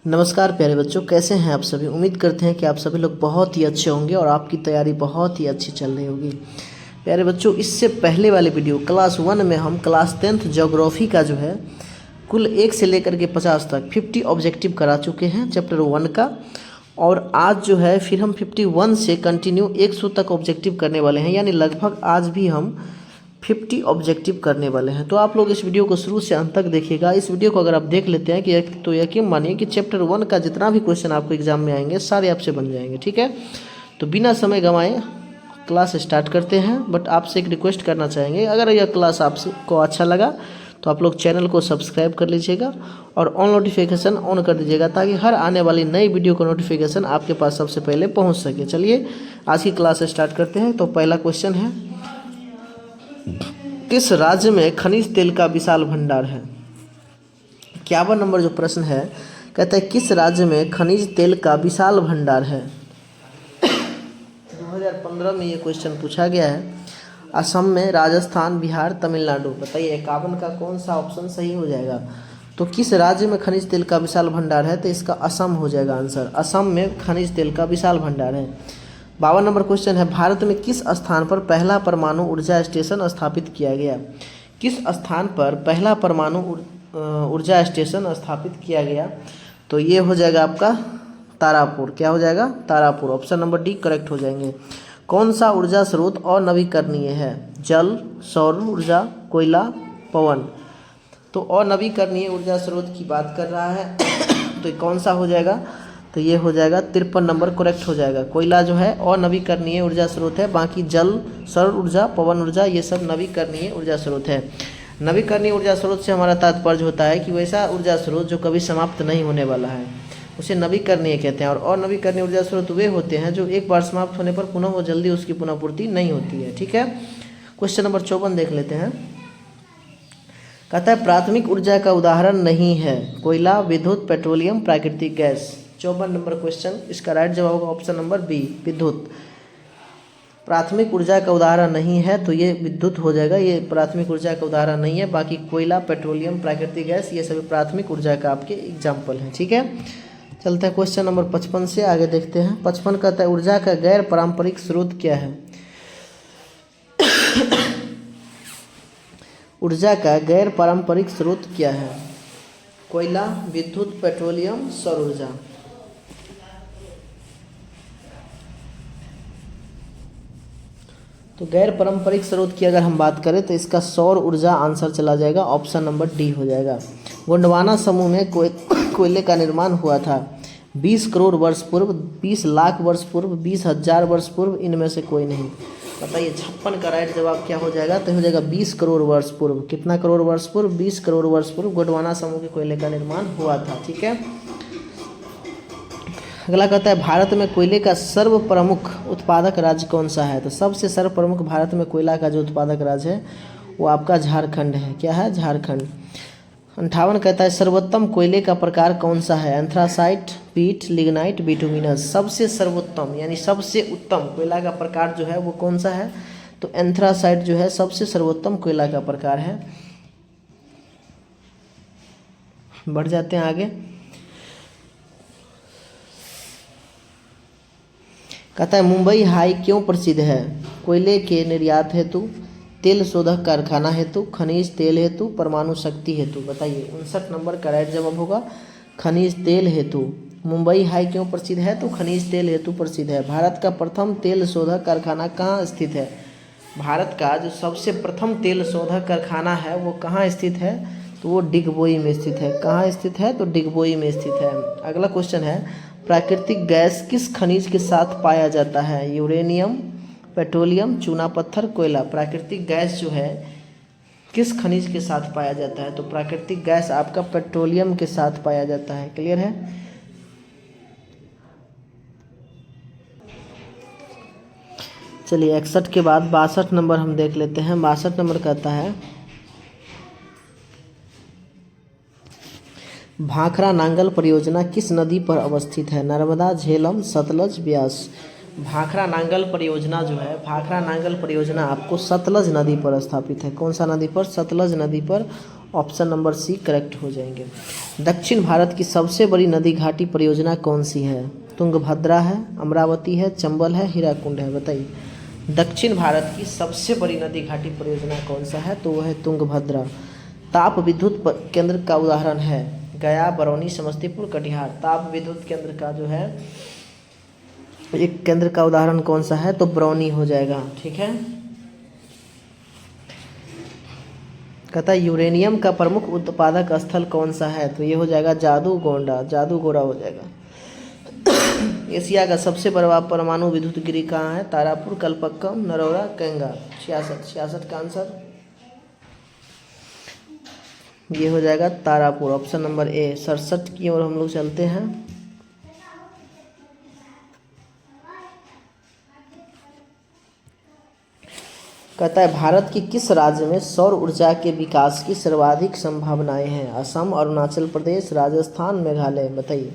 नमस्कार प्यारे बच्चों, कैसे हैं आप सभी। उम्मीद करते हैं कि आप सभी लोग बहुत ही अच्छे होंगे और आपकी तैयारी बहुत ही अच्छी चल रही होगी। प्यारे बच्चों, इससे पहले वाले वीडियो क्लास 1 में हम क्लास 10th ज्योग्राफी का जो है कुल 1 से लेकर के 50 तक 50 ऑब्जेक्टिव करा चुके हैं चैप्टर 1 का। और आज जो है फिर हम 51 से कंटिन्यू 100 तक ऑब्जेक्टिव करने वाले हैं, यानी लगभग आज भी हम 50 ऑब्जेक्टिव करने वाले हैं। तो आप लोग इस वीडियो को शुरू से अंत तक देखिएगा। इस वीडियो को अगर आप देख लेते हैं कि तो यकीन मानिए कि चैप्टर 1 का जितना भी क्वेश्चन आपको एग्जाम में आएंगे सारे आपसे बन जाएंगे। ठीक है, तो बिना समय गंवाए क्लास स्टार्ट करते हैं। बट आपसे एक रिक्वेस्ट करना चाहेंगे, अगर यह क्लास आपको अच्छा लगा तो आप लोग चैनल को सब्सक्राइब कर लीजिएगा और ऑन नोटिफिकेशन ऑन कर दीजिएगा, ताकि हर आने वाली नई वीडियो का नोटिफिकेशन आपके पास सबसे पहले पहुंच सके। चलिए आज की क्लास स्टार्ट करते हैं। तो पहला क्वेश्चन है, किस राज्य में खनिज तेल का विशाल भंडार है। 51 नंबर जो प्रश्न है, कहता है किस राज्य में खनिज तेल का विशाल भंडार है। 2015 में ये क्वेश्चन पूछा गया है। असम में, राजस्थान, बिहार, तमिलनाडु। बताइए 51 का कौन सा ऑप्शन सही हो जाएगा। तो किस राज्य में खनिज तेल का विशाल भंडार है, तो इसका असम हो जाएगा आंसर। असम में खनिज तेल का विशाल भंडार है। 52 नंबर क्वेश्चन है, भारत में किस स्थान पर पहला परमाणु ऊर्जा स्टेशन स्थापित किया गया। किस स्थान पर पहला परमाणु ऊर्जा स्टेशन स्थापित किया गया, तो ये हो जाएगा आपका तारापुर। क्या हो जाएगा, Tarapur. Option number D correct हो जाएंगे। कौन सा ऊर्जा स्रोत अनवीकरणीय है, जल, सौर ऊर्जा, कोयला, पवन। तो अनवीकरणीय ऊर्जा स्रोत की बात कर रहा है तो कौन सा हो जाएगा, तो ये हो जाएगा 53 नंबर करेक्ट हो जाएगा। कोयला जो है अनवीकरणीय ऊर्जा स्रोत है, बाकी जल, सौर ऊर्जा, पवन ऊर्जा ये सब नवीकरणीय ऊर्जा स्रोत है। नवीकरणीय ऊर्जा स्रोत से हमारा तात्पर्य होता है कि वैसा ऊर्जा स्रोत जो कभी समाप्त नहीं होने वाला है, उसे नवीकरणीय कहते हैं। और अनवीकरणीय ऊर्जा स्रोत वे होते हैं जो एक बार समाप्त होने पर पुनः वो जल्दी उसकी पुनःपूर्ति नहीं होती है। ठीक है, क्वेश्चन नंबर 54 देख लेते हैं। कहता है प्राथमिक ऊर्जा का उदाहरण नहीं है, कोयला, विद्युत, पेट्रोलियम, प्राकृतिक गैस। 54 नंबर क्वेश्चन, इसका राइट जवाब होगा ऑप्शन नंबर बी, विद्युत। प्राथमिक ऊर्जा का उदाहरण नहीं है तो ये विद्युत हो जाएगा, ये प्राथमिक ऊर्जा का उदाहरण नहीं है। बाकी कोयला, पेट्रोलियम, प्राकृतिक गैस ये सभी प्राथमिक ऊर्जा का आपके एग्जाम्पल हैं। ठीक है, चलते हैं क्वेश्चन नंबर 55 से आगे देखते हैं। 55 कहता है ऊर्जा का गैर पारंपरिक स्रोत क्या है। ऊर्जा का गैर पारंपरिक स्रोत क्या है, कोयला, विद्युत, पेट्रोलियम, सौर ऊर्जा। तो गैर पारंपरिक स्रोत की अगर हम बात करें तो इसका सौर ऊर्जा आंसर चला जाएगा, ऑप्शन नंबर डी हो जाएगा। गोंडवाना समूह में कोयले का निर्माण हुआ था 20 करोड़ वर्ष पूर्व, 20 लाख वर्ष पूर्व, 20,000 वर्ष पूर्व, इनमें से कोई नहीं। बताइए 56 का राइट जवाब क्या हो जाएगा, तो हो जाएगा 20 करोड़ वर्ष पूर्व। कितना करोड़ वर्ष पूर्व, 20 करोड़ वर्ष पूर्व गोंडवाना समूह के कोयले का निर्माण हुआ था। ठीक है, अगला कहता है भारत में कोयले का सर्व प्रमुख उत्पादक राज्य कौन सा है। तो सबसे सर्व प्रमुख भारत में कोयला का जो उत्पादक राज्य है वो आपका झारखंड है। क्या है, झारखंड। 58 कहता है सर्वोत्तम कोयले का प्रकार कौन सा है, एंथ्रासाइट, पीट, लिग्नाइट, बिटुमिनस। सबसे सर्वोत्तम यानी सबसे उत्तम कोयला का प्रकार जो है वो कौन सा है, तो एंथ्रासाइट जो है सबसे सर्वोत्तम कोयला का प्रकार है। बढ़ जाते हैं आगे। कहता है मुंबई हाई क्यों प्रसिद्ध है, कोयले के निर्यात हेतु, तेल शोधक कारखाना हेतु, खनिज तेल हेतु, परमाणु शक्ति हेतु। बताइए 59 नंबर का राइट जवाब होगा खनिज तेल हेतु। मुंबई हाई क्यों प्रसिद्ध है, तो खनिज तेल हेतु प्रसिद्ध है। भारत का प्रथम तेल शोधक कारखाना कहाँ स्थित है। भारत का जो सबसे प्रथम तेल शोधक कारखाना है वो कहाँ स्थित है, तो वो डिगबोई में स्थित है। कहाँ स्थित है, तो डिगबोई में स्थित है। अगला क्वेश्चन है प्राकृतिक गैस किस खनिज के साथ पाया जाता है, यूरेनियम, पेट्रोलियम, चूना पत्थर, कोयला। प्राकृतिक गैस जो है किस खनिज के साथ पाया जाता है, तो प्राकृतिक गैस आपका पेट्रोलियम के साथ पाया जाता है। क्लियर है। चलिए 61 के बाद 62 नंबर हम देख लेते हैं। 62 नंबर कहता है भाखड़ा नांगल परियोजना किस नदी पर अवस्थित है, नर्मदा, झेलम, सतलज, ब्यास। भाखड़ा नांगल परियोजना जो है, भाखड़ा नांगल परियोजना आपको सतलज नदी पर स्थापित है। कौन सा नदी पर, सतलज नदी पर। ऑप्शन नंबर सी करेक्ट हो जाएंगे। दक्षिण भारत की सबसे बड़ी नदी घाटी परियोजना कौन सी है? तुंगभद्रा है, अमरावती है, चंबल है, हीराकुंड है, बताइए। दक्षिण भारत की सबसे बड़ी नदी घाटी परियोजना कौन सा है? तो वह है तुंगभद्रा। ताप विद्युत केंद्र का उदाहरण है गया, बरौनी, समस्तीपुर, कटिहार। ताप विद्युत केंद्र का जो है एक केंद्र का उदाहरण कौन सा है? तो बरौनी हो जाएगा, ठीक है। कहता है यूरेनियम का प्रमुख उत्पादक स्थल कौन सा है? तो ये हो जाएगा जादूगोंडा, जादूगोड़ा हो जाएगा। एशिया का सबसे बड़ा परमाणु विद्युत गिरी कहाँ है? तारापुर, कलपक्कम, नरोरा, केंगा। 66 का आंसर ये हो जाएगा तारापुर, ऑप्शन नंबर ए। 67 की ओर हम लोग चलते हैं। कहता है भारत के किस राज्य में सौर ऊर्जा के विकास की सर्वाधिक संभावनाएं हैं? असम, अरुणाचल प्रदेश, राजस्थान, मेघालय, बताइए।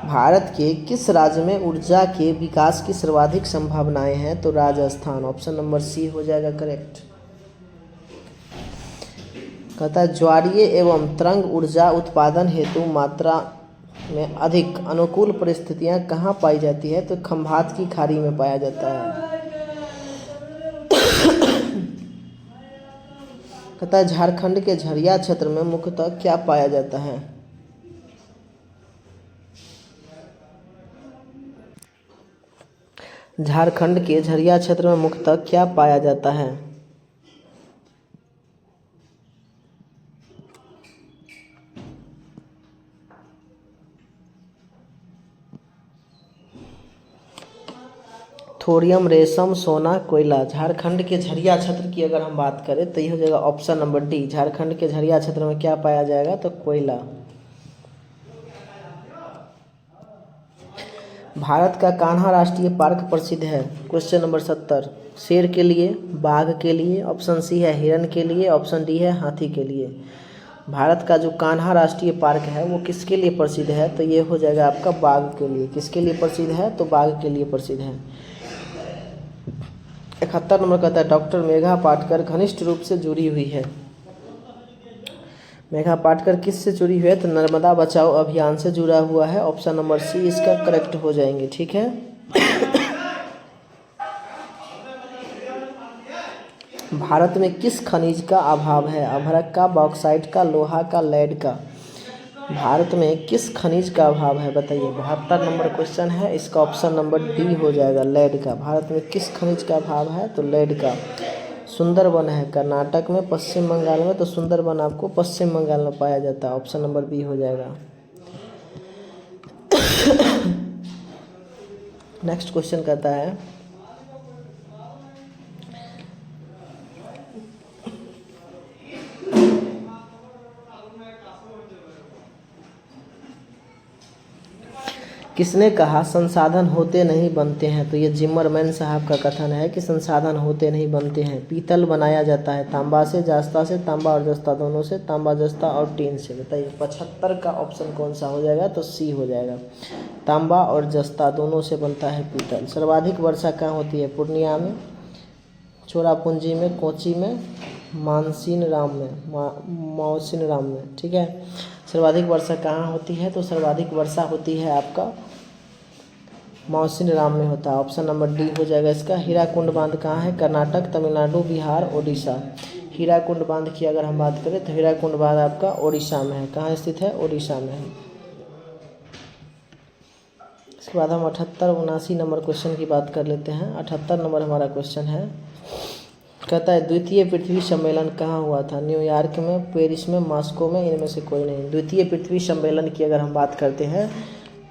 भारत के किस राज्य में ऊर्जा के विकास की सर्वाधिक संभावनाएं हैं? तो राजस्थान, ऑप्शन नंबर सी हो जाएगा करेक्ट। कहता है ज्वारीय एवं तरंग ऊर्जा उत्पादन हेतु मात्रा में अधिक अनुकूल परिस्थितियां कहाँ पाई जाती है? तो खंभात की खाड़ी में पाया जाता है। कहता है झारखंड के झरिया क्षेत्र में मुख्यतः क्या पाया जाता है? झारखंड के झरिया क्षेत्र में मुख्यतः क्या पाया जाता है? थोरियम, रेशम, सोना, कोयला। झारखंड के झरिया क्षेत्र की अगर हम बात करें तो ये हो जाएगा ऑप्शन नंबर डी। झारखंड के झरिया क्षेत्र में क्या पाया जाएगा? तो कोयला। भारत का कान्हा राष्ट्रीय पार्क प्रसिद्ध है? Question number 70। शेर के लिए, बाघ के लिए, ऑप्शन सी है हिरन के लिए, ऑप्शन डी है हाथी के लिए। भारत का जो कान्हा राष्ट्रीय पार्क है वो किसके लिए प्रसिद्ध है? तो ये हो जाएगा आपका बाघ के लिए। किसके लिए प्रसिद्ध है? तो बाघ के लिए प्रसिद्ध है। 71 नंबर कहता है डॉक्टर मेघा पाटकर घनिष्ठ रूप से जुड़ी हुई है। मेघा पाटकर किससे जुड़ी हुई है? तो नर्मदा बचाओ अभियान से जुड़ा हुआ है, ऑप्शन नंबर सी इसका करेक्ट हो जाएंगे, ठीक है। भारत में किस खनिज का अभाव है? अभ्रक का, बॉक्साइट का, लोहा का, लेड का। भारत में किस खनिज का अभाव है? बताइए। 72 नंबर क्वेश्चन है, इसका ऑप्शन नंबर डी हो जाएगा लेड का। भारत में किस खनिज का अभाव है? तो लेड का। सुंदरबन है कर्नाटक में, पश्चिम बंगाल में, तो सुंदरबन आपको पश्चिम बंगाल में पाया जाता है, ऑप्शन नंबर बी हो जाएगा। नेक्स्ट क्वेश्चन कहता है किसने कहा संसाधन होते नहीं बनते हैं? तो ये जिमरमैन साहब का कथन है कि संसाधन होते नहीं बनते हैं। पीतल बनाया जाता है तांबा से, जस्ता से, तांबा और जस्ता दोनों से, तांबा, जस्ता और टीन से। बताइए 75 का ऑप्शन कौन सा हो जाएगा? तो सी हो जाएगा। तांबा और जस्ता दोनों से बनता है पीतल। सर्वाधिक वर्षा कहाँ होती है? पूर्णिया में, चोरापुंजी में, कोची में, मानसीन राम में, ठीक है। सर्वाधिक वर्षा कहाँ होती है? तो सर्वाधिक वर्षा होती है आपका मौसिन राम में होता है, ऑप्शन नंबर डी हो जाएगा इसका। हीराकुंड बांध कहाँ है? कर्नाटक, तमिलनाडु, बिहार, ओडिशा। हीराकुंड बांध की अगर हम बात करें तो हीराकुंड बांध आपका ओडिशा में है। कहाँ स्थित है? ओडिशा में है। इसके बाद हम 78-79 नंबर क्वेश्चन की बात कर लेते हैं। 78 नंबर हमारा क्वेश्चन है, कहता है द्वितीय पृथ्वी सम्मेलन कहाँ हुआ था? न्यूयॉर्क में, पेरिस में, मॉस्को में, इनमें से कोई नहीं। द्वितीय पृथ्वी सम्मेलन की अगर हम बात करते हैं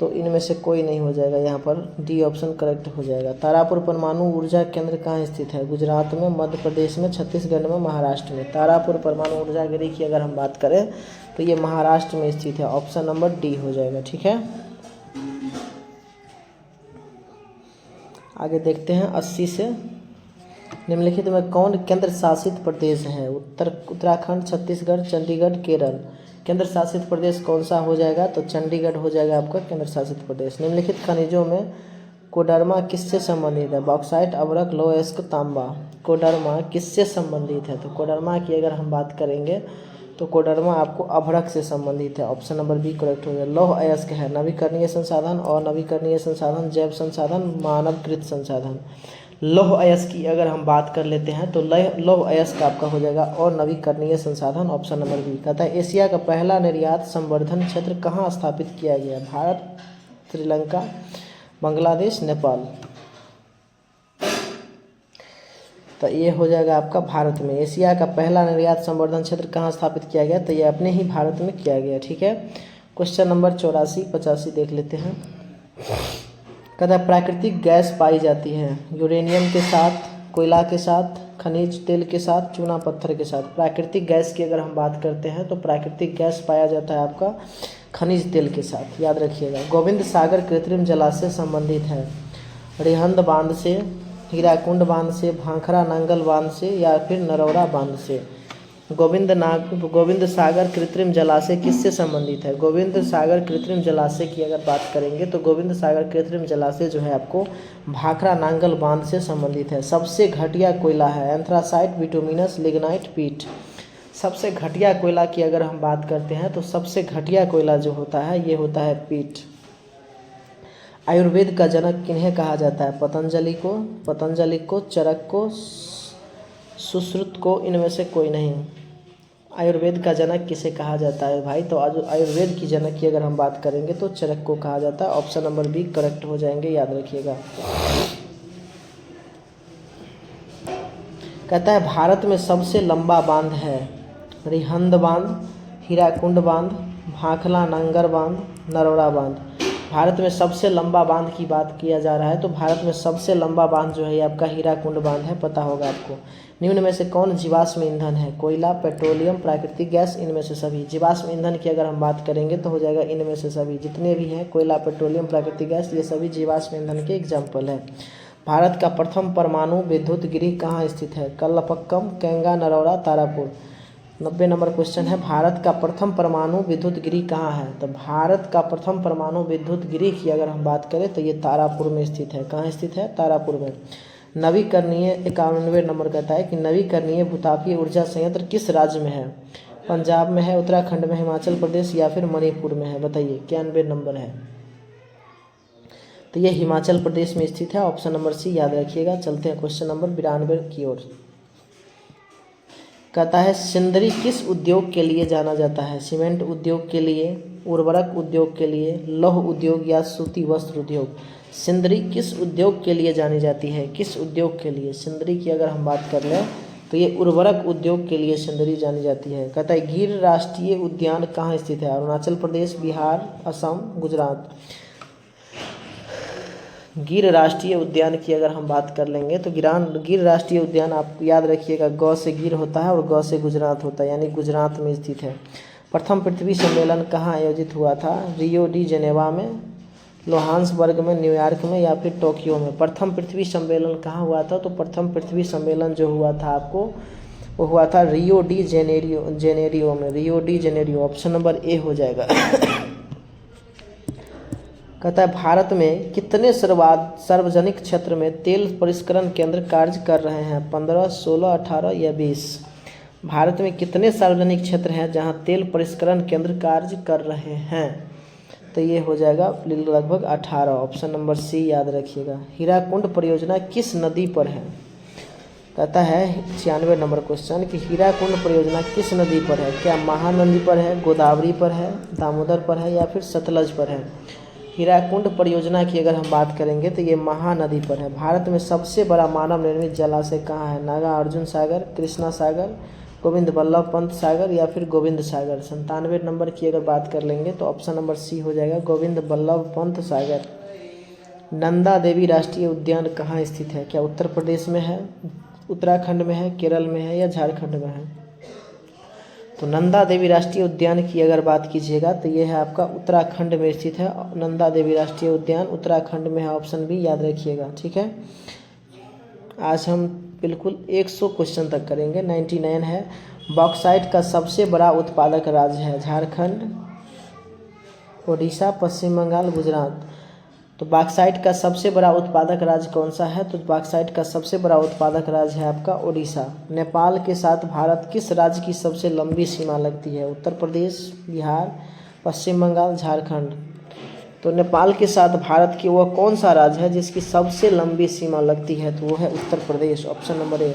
तो इनमें से कोई नहीं हो जाएगा, यहाँ पर डी ऑप्शन करेक्ट हो जाएगा। तारापुर परमाणु ऊर्जा केंद्र कहाँ स्थित है? गुजरात में, मध्य प्रदेश में, छत्तीसगढ़ में, महाराष्ट्र में। तारापुर परमाणु ऊर्जा गिरी की अगर हम बात करें तो ये महाराष्ट्र में स्थित है, ऑप्शन नंबर डी हो जाएगा, ठीक है। आगे देखते हैं 80 से। निम्नलिखित में कौन केंद्र शासित प्रदेश है? उत्तराखंड, छत्तीसगढ़, चंडीगढ़, केरल। केंद्र शासित प्रदेश कौन सा हो जाएगा? तो चंडीगढ़ हो जाएगा आपका केंद्र शासित प्रदेश। निम्नलिखित खनिजों में कोडरमा किससे संबंधित है? बॉक्साइट, अभ्रक, लोह अयस्क, तांबा। कोडरमा किससे संबंधित है? तो कोडरमा की अगर हम बात करेंगे तो कोडरमा आपको अभ्रक से संबंधित है। ऑप्शन नंबर बी करेक्ट हो गया। लौह अयस्क है नवीकरणीय संसाधन, अनवीकरणीय संसाधन, जैव संसाधन, मानवकृत संसाधन। लौह अयस्क की अगर हम बात कर लेते हैं तो लौह अयस्क आपका हो जाएगा अनवीकरणीय संसाधन। ऑप्शन नंबर बी कहता है एशिया का पहला निर्यात संवर्धन क्षेत्र कहाँ स्थापित किया गया? भारत, श्रीलंका, बांग्लादेश, नेपाल। तो ये हो जाएगा आपका भारत में। एशिया का पहला निर्यात संवर्धन क्षेत्र कहाँ स्थापित किया गया? तो ये अपने ही भारत में किया गया। ठीक है, क्वेश्चन नंबर 84-85 देख लेते हैं। कहता है प्राकृतिक गैस पाई जाती है यूरेनियम के साथ, कोयला के साथ, खनिज तेल के साथ, चूना पत्थर के साथ। प्राकृतिक गैस की अगर हम बात करते हैं तो प्राकृतिक गैस पाया जाता है आपका खनिज तेल के साथ, याद रखिएगा। गोविंद सागर कृत्रिम जलाशय संबंधित है रिहंद बांध से, हीराकुंड बांध से, भाखड़ा नांगल बांध से या फिर नरौरा बांध से। गोविंद सागर कृत्रिम जलाशय किससे संबंधित है? गोविंद सागर कृत्रिम जलाशय की अगर बात करेंगे तो गोविंद सागर कृत्रिम जलाशय जो है आपको भाखड़ा नांगल बांध से संबंधित है। सबसे घटिया कोयला है एंथ्रासाइट, बिटुमिनस, लिग्नाइट, पीट। सबसे घटिया कोयला की अगर हम बात करते हैं तो सबसे घटिया कोयला जो होता है ये होता है पीट। आयुर्वेद का जनक किन्हें कहा जाता है? पतंजलि को, चरक को, सुश्रुत को, इनमें से कोई नहीं। आयुर्वेद का जनक किसे कहा जाता है भाई? तो आयुर्वेद की जनक की अगर हम बात करेंगे तो चरक को कहा जाता है। ऑप्शन नंबर बी करेक्ट हो जाएंगे, याद रखिएगा। कहता है भारत में सबसे लंबा बांध है रिहंद बांध, हीराकुंड बांध, भाखड़ा नांगल बांध, नरौरा बांध। भारत में सबसे लंबा बांध की बात किया जा रहा है तो भारत में सबसे लंबा बांध जो है ये आपका हीराकुंड बांध है, पता होगा आपको। निम्न में से कौन जीवाश्म ईंधन है? कोयला, पेट्रोलियम, प्राकृतिक गैस, इनमें से सभी। जीवाश्म ईंधन की अगर हम बात करेंगे तो हो जाएगा इनमें से सभी। जितने भी हैं कोयला, पेट्रोलियम, प्राकृतिक गैस, ये सभी जीवाश्म ईंधन के एग्जाम्पल है। भारत का प्रथम परमाणु विद्युत गृह कहाँ स्थित है? कल्लपक्कम, केंगा, नरौरा, तारापुर। 90 नंबर क्वेश्चन है भारत का प्रथम परमाणु विद्युत गृह कहाँ है? तो भारत का प्रथम परमाणु विद्युत गृह की अगर हम बात करें तो ये तारापुर में स्थित है। कहाँ स्थित है? तारापुर में। नवीकरणीय 91 नंबर कहता है कि नवीकरणीय भूतापीय ऊर्जा संयंत्र किस राज्य में है? पंजाब में है, उत्तराखंड में, हिमाचल प्रदेश या फिर मणिपुर में है? बताइए, 91 नंबर है। तो ये हिमाचल प्रदेश में स्थित है। ऑप्शन नंबर सी याद रखिएगा। चलते हैं क्वेश्चन नंबर 92 की ओर। कहता है सिंदरी किस उद्योग के लिए जाना जाता है? सीमेंट उद्योग के लिए, उर्वरक उद्योग के लिए, लौह उद्योग या सूती वस्त्र उद्योग। सिंदरी किस उद्योग के लिए जानी जाती है? किस उद्योग के लिए? सिंदरी की अगर हम बात कर लें तो ये उर्वरक उद्योग के लिए सिंदरी जानी जाती है। कहता है गिर राष्ट्रीय उद्यान कहाँ स्थित है? अरुणाचल प्रदेश, बिहार, असम, गुजरात। गिर राष्ट्रीय उद्यान की अगर हम बात कर लेंगे तो गिर राष्ट्रीय उद्यान आप याद रखिएगा, गौ से गिर होता है और गौ से गुजरात होता है, यानी गुजरात में स्थित है। प्रथम पृथ्वी सम्मेलन कहाँ आयोजित हुआ था? रियो डी जेनेवा में, लोहान्सबर्ग में, न्यूयॉर्क में या फिर टोक्यो में। प्रथम पृथ्वी सम्मेलन कहाँ हुआ था? तो प्रथम पृथ्वी सम्मेलन जो हुआ था आपको वो हुआ था रियो डी जेनेरियो में। Rio de Janeiro. Option number A हो जाएगा। कहता है भारत में कितने सार्वजनिक क्षेत्र में तेल परिष्करण केंद्र कार्य कर रहे हैं? 15, 16, 18 या 20। भारत में कितने सार्वजनिक क्षेत्र हैं जहां तेल परिष्करण केंद्र कार्य कर रहे हैं? तो ये हो जाएगा लगभग 18। ऑप्शन नंबर सी याद रखिएगा। हीराकुंड परियोजना किस नदी पर है? कहता है 96 नंबर क्वेश्चन कि हीराकुंड परियोजना किस नदी पर है? क्या महानदी पर है, गोदावरी पर है, दामोदर पर है या फिर सतलज पर है? हीराकुंड परियोजना की अगर हम बात करेंगे तो ये महानदी पर है। भारत में सबसे बड़ा मानव निर्मित जलाशय कहाँ है? नागार्जुन सागर, कृष्णा सागर, गोविंद बल्लभ पंत सागर या फिर गोविंद सागर। 97 नंबर की अगर बात कर लेंगे तो ऑप्शन नंबर सी हो जाएगा, गोविंद बल्लभ पंत सागर। नंदा देवी राष्ट्रीय उद्यान कहाँ स्थित है? क्या उत्तर प्रदेश में है, उत्तराखंड में है, केरल में है या झारखंड में है? तो नंदा देवी राष्ट्रीय उद्यान की अगर बात कीजिएगा तो ये है आपका उत्तराखंड में स्थित है। नंदा देवी राष्ट्रीय उद्यान उत्तराखंड में है। ऑप्शन बी याद रखिएगा। ठीक है, आज हम बिल्कुल 100 क्वेश्चन तक करेंगे। 99 है। बॉक्साइट का सबसे बड़ा उत्पादक राज्य है? झारखंड, उड़ीसा, पश्चिम बंगाल, गुजरात। तो बॉक्साइट का सबसे बड़ा उत्पादक राज्य कौन सा है? तो बॉक्साइट का सबसे बड़ा उत्पादक राज्य है आपका उड़ीसा। नेपाल के साथ भारत किस राज्य की सबसे लंबी सीमा लगती है? उत्तर प्रदेश, बिहार, पश्चिम बंगाल, झारखंड। तो नेपाल के साथ भारत की वह कौन सा राज्य है जिसकी सबसे लंबी सीमा लगती है? तो वो है Uttar Pradesh, option number A.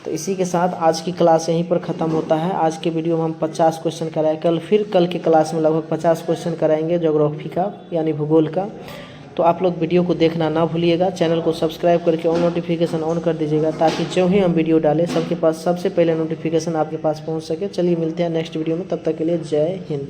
तो इसी के साथ आज की क्लास यहीं पर ख़त्म होता है। आज के वीडियो में हम 50 क्वेश्चन कराए, कल के क्लास में लगभग 50 क्वेश्चन कराएंगे ज्योग्राफी का यानी भूगोल का। तो आप लोग वीडियो को देखना ना भूलिएगा, चैनल को सब्सक्राइब करके ऑन नोटिफिकेशन ऑन कर दीजिएगा ताकि जो ही हम वीडियो डालें सबके पास सबसे पहले नोटिफिकेशन आपके पास पहुंच सके। चलिए मिलते हैं नेक्स्ट वीडियो में, तब तक के लिए जय हिंद।